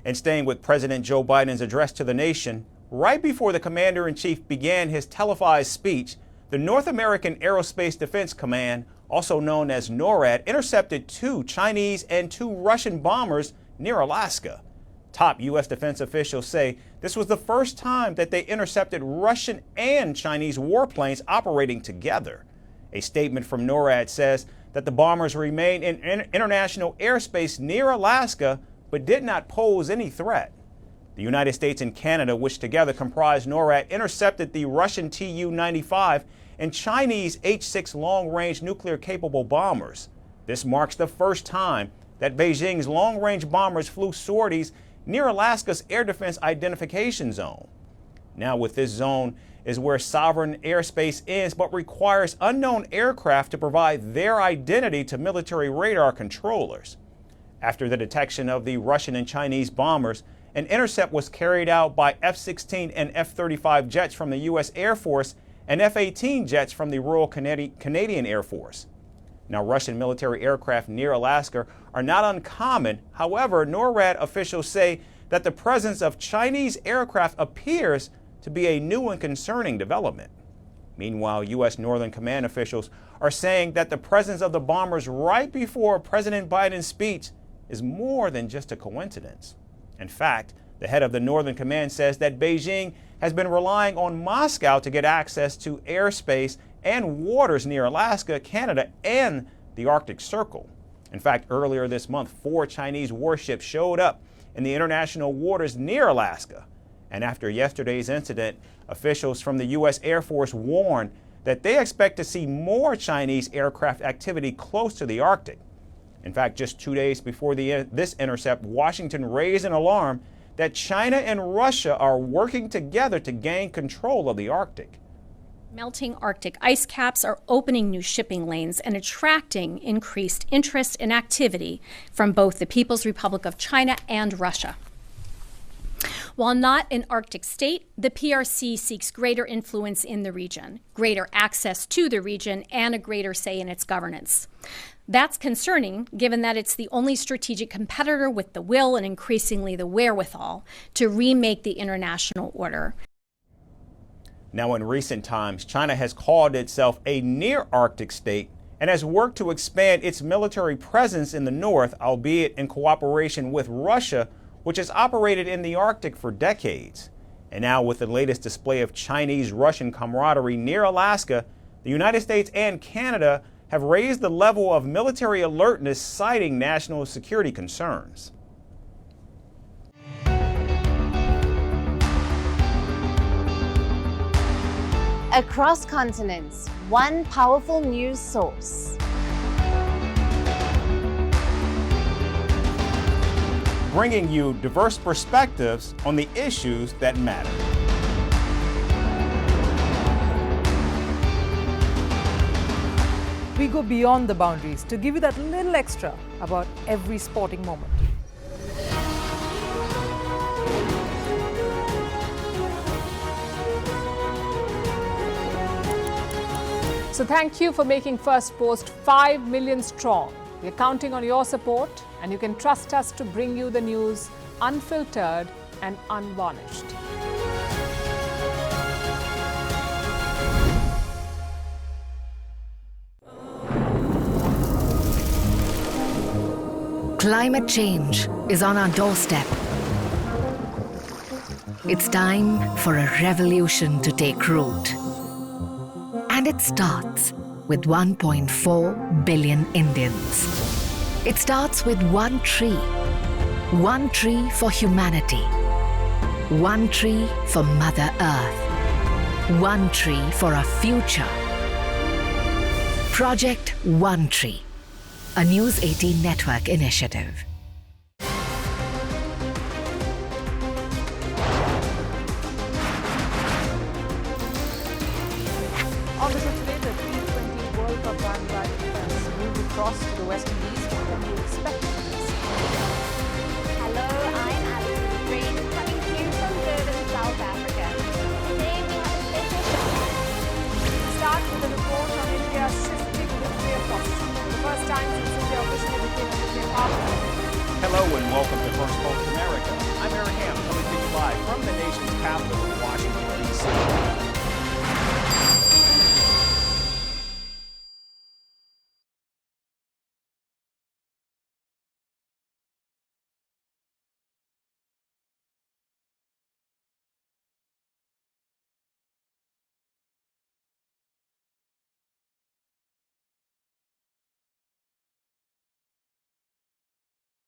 And staying with President Joe Biden's address to the nation, right before the commander-in-chief began his televised speech, the North American Aerospace Defense Command, also known as NORAD, intercepted 2 Chinese and 2 Russian bombers near Alaska. Top U.S. defense officials say this was the first time that they intercepted Russian and Chinese warplanes operating together. A statement from NORAD says that the bombers remained in international airspace near Alaska but did not pose any threat. The United States and Canada, which together comprise NORAD, intercepted the Russian Tu-95 and Chinese H-6 long-range nuclear-capable bombers. This marks the first time that Beijing's long-range bombers flew sorties near Alaska's air defense identification zone. Now, with this zone is where sovereign airspace ends, but requires unknown aircraft to provide their identity to military radar controllers. After the detection of the Russian and Chinese bombers, an intercept was carried out by F-16 and F-35 jets from the U.S. Air Force and F-18 jets from the Royal Canadian Air Force. Now, Russian military aircraft near Alaska are not uncommon. However, NORAD officials say that the presence of Chinese aircraft appears to be a new and concerning development. Meanwhile, U.S. Northern Command officials are saying that the presence of the bombers right before President Biden's speech is more than just a coincidence. In fact, the head of the Northern Command says that Beijing has been relying on Moscow to get access to airspace and waters near Alaska, Canada, and the Arctic Circle. In fact, earlier this month, 4 Chinese warships showed up in the international waters near Alaska. And after yesterday's incident, officials from the U.S. Air Force warned that they expect to see more Chinese aircraft activity close to the Arctic. In fact, just 2 days before this intercept, Washington raised an alarm that China and Russia are working together to gain control of the Arctic. Melting Arctic ice caps are opening new shipping lanes and attracting increased interest and activity from both the People's Republic of China and Russia. While not an Arctic state, the PRC seeks greater influence in the region, greater access to the region, and a greater say in its governance. That's concerning, given that it's the only strategic competitor with the will and increasingly the wherewithal to remake the international order. Now, in recent times, China has called itself a near-Arctic state and has worked to expand its military presence in the north, albeit in cooperation with Russia, which has operated in the Arctic for decades. And now, with the latest display of Chinese-Russian camaraderie near Alaska, the United States and Canada have raised the level of military alertness, citing national security concerns. Across continents, one powerful news source. Bringing you diverse perspectives on the issues that matter. We go beyond the boundaries to give you that little extra about every sporting moment. So thank you for making Firstpost 5 million strong. We're counting on your support, and you can trust us to bring you the news unfiltered and unvarnished. Climate change is on our doorstep. It's time for a revolution to take root. And it starts with 1.4 billion Indians. It starts with one tree for humanity, one tree for Mother Earth, one tree for a future. Project One Tree, a News 18 network initiative.